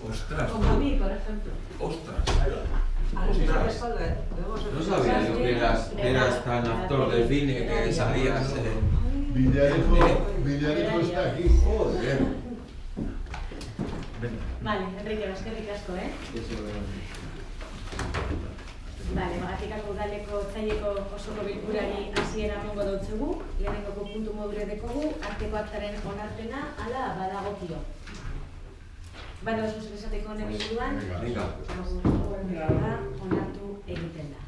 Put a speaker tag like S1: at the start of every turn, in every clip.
S1: Ostras.
S2: Como a mí, por ejemplo.
S1: Ostras.
S3: No sabía yo que eras tan actor de cine que salías
S4: Villarejo está aquí.
S3: Joder.
S2: Vale, Enrique, eskerrik asko, Vale, magatikako udaleko otsaileko osoko bilkurari hasiera emango dautzegu, lehenengoko puntu modure dekogu, arteko aktaren onarpena hala badagokio. Bada oso esateko honen inguruan, onartu egiten da.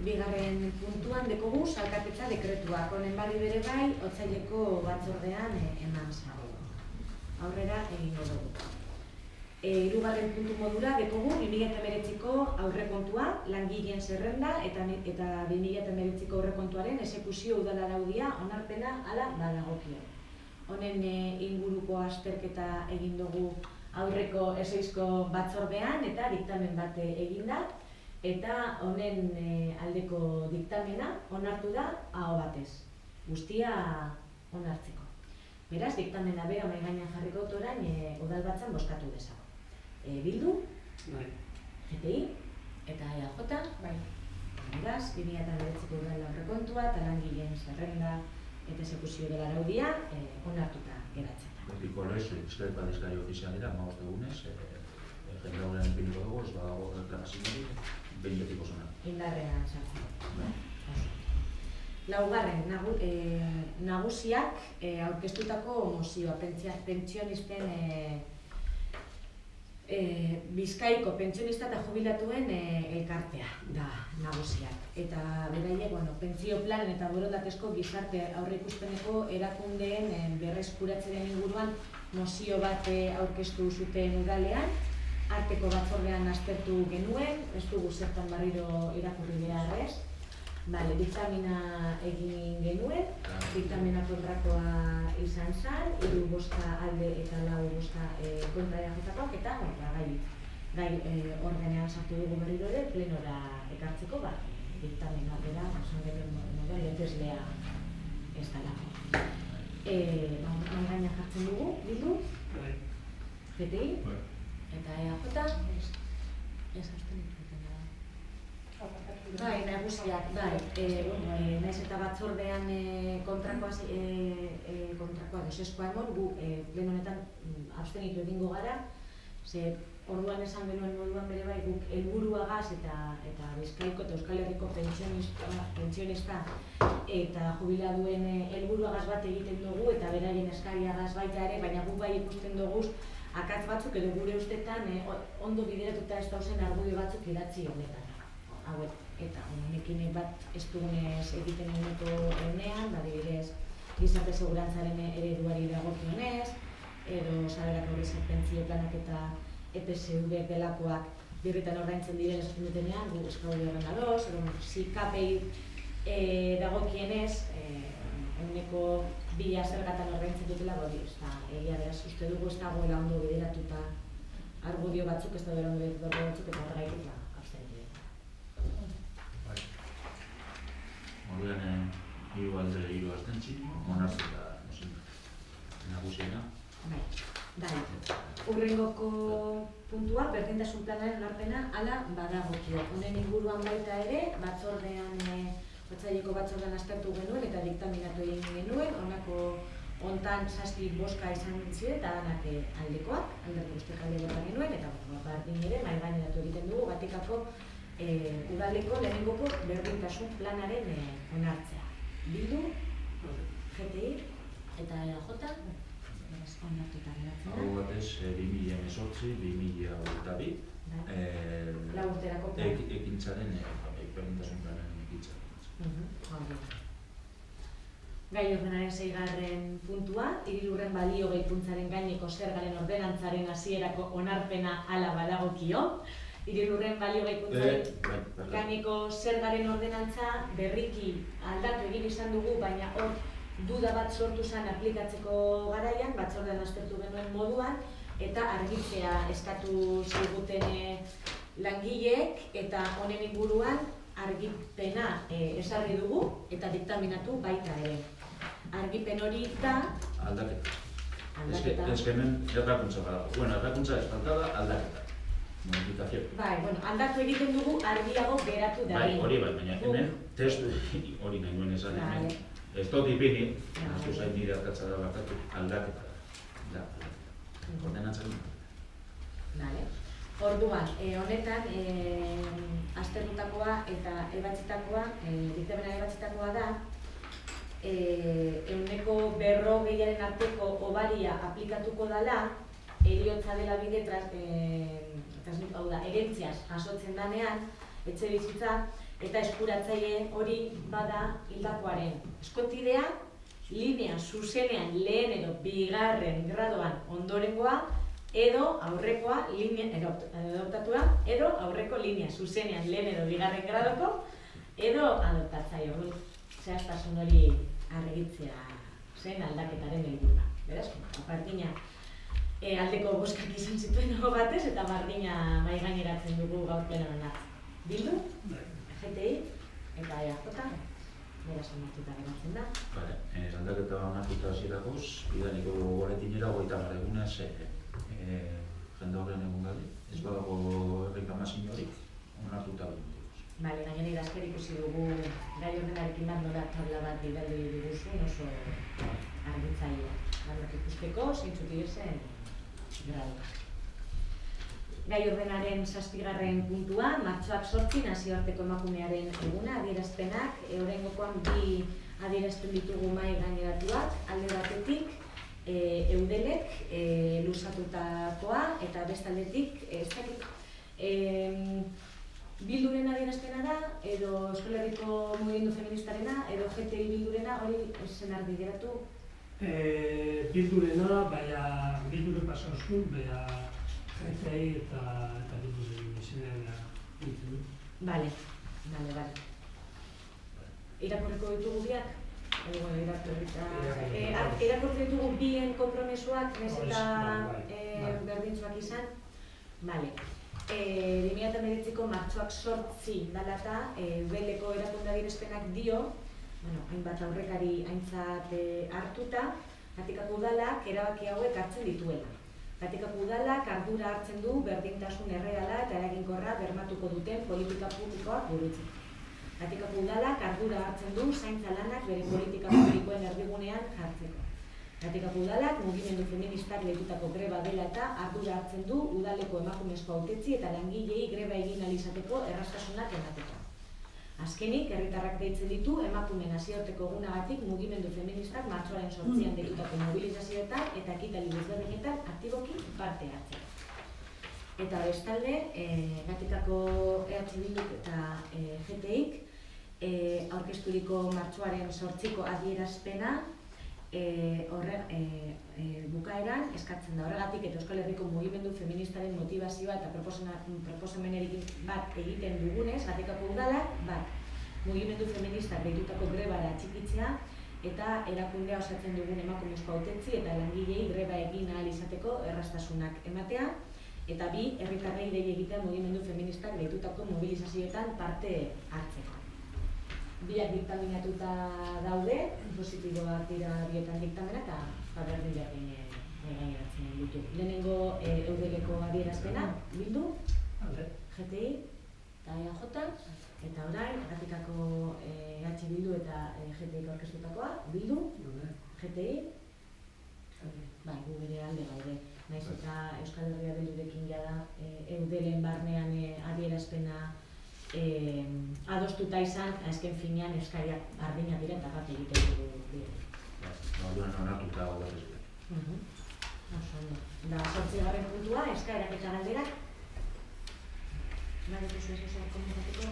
S2: Bigarren puntuan dekogu salkatetza dekretuak, honen barri bere bai, otsaileko batzordean eman zago. Aurrera egingo dugu. Hirugarren puntu modura dekogu 2019ko aurrekontua, langileen zerrenda eta 2019ko aurrekontuaren exekuzio udal araudia onarpena hala badagokio. Honen inguruko azterketa egin dugu aurreko esoizko batzordean eta diktamen bat egin da, eta honen aldeko diktamena onartu da aho batez, guztia onartzeko. Beraz, diktamena bera mahai gainean jarriko dut orain udalbatzan bozkatu dezago. Bildu, GTI eta EAJ, beraz, 2019ko udal aurrekontua eta langileen zerrenda eta exekuzio dela araudia onartuta geratzen da.
S5: Betikoles, izkaipa dizkari ofizialera, maoz dugunez, jendeagoren ipiniko dugu, ez badago reklamaziorik, behin betiko zona.
S2: Indarrean sartzen. Laugarren, nagusiak aurkeztutako mozioa, pentsionisten Bizkaiko pentsionista eta jubilatuen elkartea da nagusiak. Eta beraiek, pentsio planen eta borondatezko gizarte aurreikuspeneko erakundeen berreskuratzeren inguruan mozio bat aurkeztu zuten udalean, arteko batzordean aztertu genuen, ez dugu zertan barriro irakurri beharrez. Diktamena egin genuen, diktamena kontrakoa izan zen, 3 bozka alde eta 4 bozka kontra eajetakoak, eta gai ordenean sartu dugu berriro ere, plenora ekartzeko, diktamena bera, osan genuen moduan, leteslea ez dalako. Gainean jartzen dugu, Bildu, GTI eta EAJ, ez hartzen ditu. Nagusiak, nahiz eta batzordean kontrakoa deseskoa emon, gu lehen honetan abstenitu egingo gara, ze orduan esan genuen moduan bere bai guk helburuagaz eta Bizkaiko eta Euskal Herriko pentsionista eta jubiladuen helburuagaz bat egiten dugu eta beraien eskariagaz baita ere, baina guk bai ikusten dugu akatz batzuk edo gure ustetan ondo bideratuta ez dauzen argudio batzuk idatzi honetan. Eta honekin bat ez dugunez egiten eguneko enean, adibidez, gizarte segurantzaren ereduari dagokionez, edo saberako pentsio planak eta EPSV delakoak birritan ordaintzen diren esaten dutenean, gu eskaude horren ados, edo zikapei dagokienez, eguneko 2 zergatan ordaintzen dutela, egia beraz uste dugu ez dagoela ondo bideratuta argudio batzuk, ez dagoela ondo bideratuta batzuk eta horregaitik
S5: Orduan, 3 alde 3 abstentzi, onartzea nagusiena.
S2: Hurrengoko puntua, berdintasun planaren onarpena hala badagokio. Honen inguruan baita ere, otsaileko batzordean aztertu genuen eta diktaminatu egin genuen, honako hontan 7 bozka izan ziren eta danak aldekoak, alderdi guztiak alde bota genuen, eta bardin ere, mahai gaineratu egiten dugu, Batikako udaleko lehenengoko berdintasun planaren onartzea. Bildu, GTI eta EAJ, onartuta geratzen da.
S5: Hau batez, 2018, 2022,
S2: lau urterako plan.
S5: Ekintzaren, berdintasun planaren ekintza.
S2: Gai ordenaren 6. puntua, hirilurren balio gehikuntzaren gaineko zergaren ordenantzaren hasierako onarpena hala badagokio. Hirilurren balio gehikuntzaren gaineko zergaren ordenantza berriki aldatu egin izan dugu, baina hor duda bat sortu zen aplikatzeko garaian, batzordean aztertu genuen moduan, eta argitzea eskatu ziguten langileek, eta honen inguruan argipena ezarri dugu eta diktaminatu baita ere. Argipen hori da aldaketa.
S5: Ez que hemen errakuntza badago. Bueno, errakuntza ez falta da aldaketa. Modifikazio.
S2: Bai, bueno, aldatu egiten dugu argiago geratu da.
S5: Bai, hori bai, baina hemen testu hori nahi nuen esan hemen. Ez dut ipini, naztu zain nire arkatza da bakatu, aldaketa da. Ordenantzaren.
S2: Vale. Orduan, honetan, aztertutakoa eta ebatzitakoa, diktamena ebatzitakoa da, 140aren arteko obaria aplikatuko dela, heriotza dela bide herentziaz jasotzen danean, etxe bizitza, eta eskuratzaile hori bada hildakoaren eskotidea, linea zuzenean lehen edo bigarren gradoan ondorengoa, edo aurrekoa adoptatua, edo aurreko linea zuzenean lehen edo bigarren gradoko, edo adoptatzaile hori. Zehaztasun hori argitzea zen aldaketaren helburua. Beraz, bardina aldeko bozkak izan zituen nago batez, eta bardina mahai gaineratzen dugu gaur plenoan Bildu, GTI eta EAJ, beraz onartuta geratzen da.
S5: Aldaketa onartuta hasierako, bidaniko goretinera 30 egunez jende horren egun galde. Ez badago erreklamazio horik, onartuta behar.
S2: Bale, gainera idazker ikusi dugu gai ordenarekin bat nola tabla bat bidaldu diguzun oso argitzailea. Bat ikusteko, zeintzuk direzen graduak. Gai ordenaren 7. puntua, martxoak 8 nazioarteko emakumearen eguna, adierazpenak, oraingokoan 2 adierazpen ditugu mahai gaineratuak, alde batetik, Eudelek luzatutakoa eta bestaldetik, ez dakit, Bilduren adierazpena da, edo Euskal Herriko Mugimendu Feministarena, edo GTI Bildurena, hori zen argi geratu?
S1: Bildurena, baina Bilduren pasauzun, baina GTI eta Bilduren izenean ditu.
S2: Bale. Irakurriko ditugu biak? Irakurriko ditugu bien konpromesuak, nez eta berdintzuak izan? Bale. 2019ko martxoak 8 dela eta Eudeleko erakunde adierazpenak dio, hainbat aurrekari aintzat hartuta, Gatikako udalak erabaki hauek hartzen dituela. Gatikako udalak ardura hartzen du berdintasun erreala eta eraginkorra bermatuko duten politika publikoak burutzeko. Gatikako udalak ardura hartzen du zaintza lanak bere politika publikoen erdigunean jartzeko. Gatikako udalak mugimendu feministak lehitutako greba dela eta ardura hartzen du udaleko emakumezko hautetsi eta langilei greba egin ahal izateko erraztasunak emateko. Azkenik, herritarrak deitzen ditu emakume nazioarteko egunagatik mugimendu feministak martxoaren 8an deitutako mobilizazioetan eta ekitaldi desberdinetan aktiboki parte hartzeko. Eta bestalde, Gatikako EH Bilduk eta GTIk aurkezturiko martxoaren 8ko adierazpena bukaeran eskatzen da. Horregatik eta Euskal Herriko Mugimendu Feministaren motivazioa eta proposamenerik bat egiten dugunez, Gatikako udalak mugimendu feministak deitutako grebara atxikitzea eta erakundea osatzen dugun emakumezko hautetsi eta langilei greba egin ahal izateko erraztasunak ematea, eta 2, herritarrei dei egitea mugimendu feministak deitutako mobilizazioetan parte hartzeko. Biak diktaminatuta daude, positiboak dira bietan diktamena eta berdin gaineratzen ditu. Lehenengo Eudeleko adierazpena, Bildu, GTI eta EAJ, eta orain, Gatikako EH Bildu eta GTIko aurkeztutakoa, Bildu, GTI, gu bere alde gaude. Naiz eta Euskal Herria Bildurekin jada Eudelen barnean adierazpena adostuta izan, azken finean eskariak bardinak dira eta bat egiten dugu.
S5: Orduan onartuta hau berriz.
S2: Da, 8. puntua, eskaerak eta galderak. Baina duzu ez oso komunikatuko?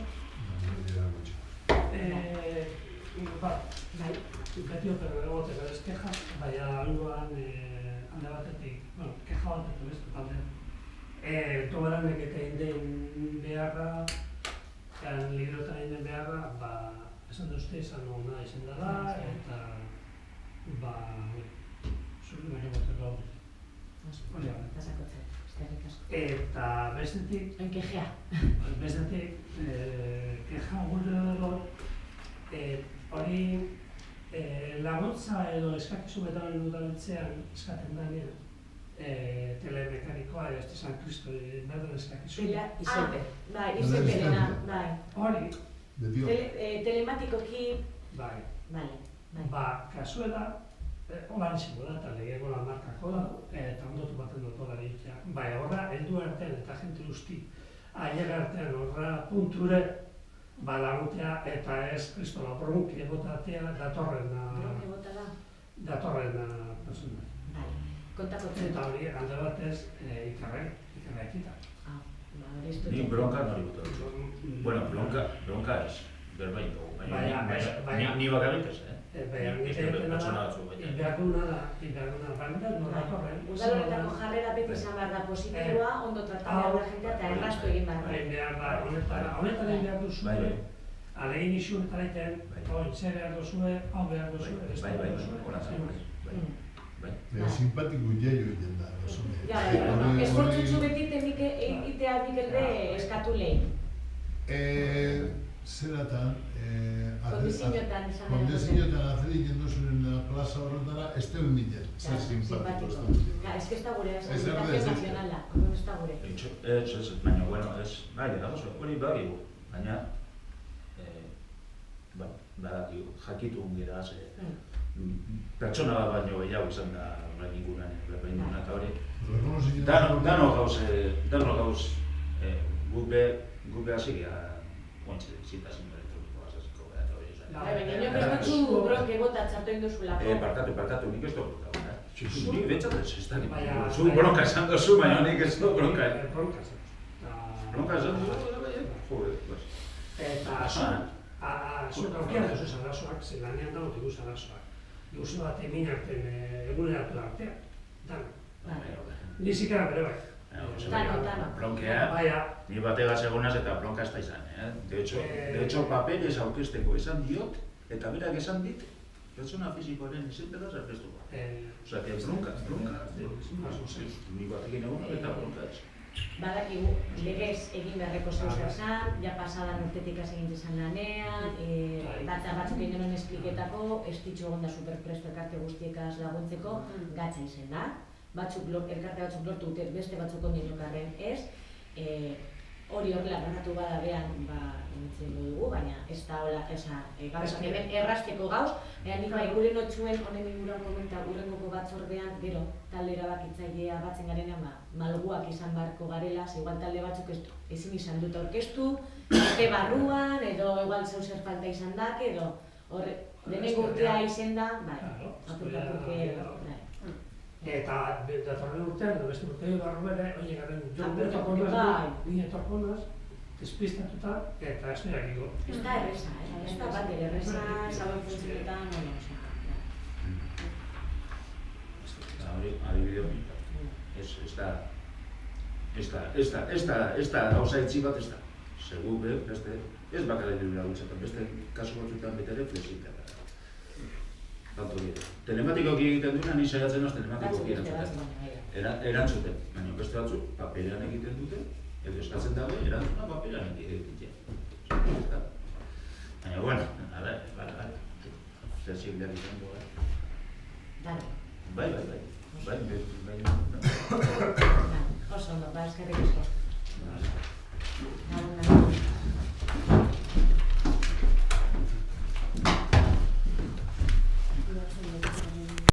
S1: Bai, impetio egoteko ez keja, baina algoan alde batetik, keja batetik ez dut alde. Toberanek eta inden beharra, liderotan egin beharra, esan duzte izan hona izan dela, eta zuri baino bateko hori eta bestetik
S2: kejea
S1: keja gure hori laguntza edo eskakizu betaren udaletzean eskaten danean, telemekanikoa, ez San Cristo, berden eskakizu.
S2: Bai, izeperena, bai.
S1: Hori,
S2: telematikoki,
S1: bai.
S2: Bai.
S1: Kasuela, hola izango da, eta legeko lan markako da, eta ondotu baten dut hola ditia. Bai, horra, heldu artean eta jente guzti, ailega artean horra punture, lagutea eta ez kristola bronki egotatea datorrena persona.
S2: Bai, kontako zen.
S1: Eta hori, alde batez, ikarra ekita.
S5: Ni bronka nori gutu. Bueno, bronka ez, berbain dugu. Ni bakarrik ez,
S1: Iberduna da, baina datorren.
S2: Udaloretako jarrera beti izan behar da positiboa, ondo tratatzea da jentea eta errastu egin behar da.
S1: Honetan egin behar duzue, alegin isurretara iten, ze behar duzue, hau behar duzue, ez behar duzue.
S4: Simpatiko jaio egin da.
S2: Esfortzutzu beti teknike egitea Mikelbe eskatu lehen.
S4: Zeratan,
S2: kondizioetan izan
S4: kondizioetan azeri jenduzuen plaza horretara, ez teun minen, zer simpatiko.
S2: Ez que ez da gure, ez nazionala, ez da gure.
S5: Ez, baina, bueno, ez, hori bagigu, baina, jakitu ungeraz, pertsona bat baino gehiago izan da inguruan, berbaindunan eta hori. Dano gauz, gube hasi geha, ointxe, zitazen elektronikoa zaziko gara eta hori izan.
S2: Baina, nio ez dutzu bronke bota txartu induzulako.
S5: Parkatu, nik ez dut bronka. Nik bentsat ez da nik. Zu bronka esan dozu, baina nik ez dut bronka. Bronka esan dozu,
S1: eta zuk aukian duzu zarazoak, zelanean dago dugu zarazoak. Duzu bat egin artean, eguneratu artean, dano. Nizikara bere bai.
S5: Blonkea, ni bategaz egonaz eta blonka ez da izan. De hecho, papeles aurkezteko esan diot, eta berak esan dit, pertsona fizikoaren izenpedaz aurkeztuko. Osea, que blonka. Ni batekin egon eta blonka ez.
S2: Badakigu, legez egin beharreko zeuzer zan, ja pasadan urtetik egin izan lanean, batzuk egin genuen espliketako, ez ditxu egon da superpresto elkarte guztiekaz laguntzeko, gatza izen da. Elkarte batzuk lortu dute, beste batzuk ondinokarren ez. Hori horrela ganatu bada behan, emitzen dugu, baina ez da hola, hemen errasteko gauz. Nik gure notxuen honen inguruan komenta urrengoko batzordean, gero talde erabakitzailea batzen garenean malguak izan beharko garela, igual talde batzuk ezin izan dut aurkeztu, epe barruan, edo igual zeuzer falta izan dak, edo deneko urtea izen da, apurkatuke.
S1: Eta datorren urtean, beste urteo barru bere, oie garen, ni etorkonaz, despistatuta, eta ez berakiko.
S2: Ez da erreza, ez da bat erreza, zauen funtzionetan,
S5: hori adibideo, ez da gauza etxi bat ez da. Segu, ez bakarrik dira gutxetan, beste kasu batzuetan betere flexita. Telematikoki egiten duena, ni saiatzen naz telematikoki erantzuten. Erantzuten, baina beste batzuk paperean egiten dute, edo eskatzen dago, erantzuna paperean egiten. Baina, bueno, zertzik behar izango, Bai.
S2: Oso ondo, eskerrik asko.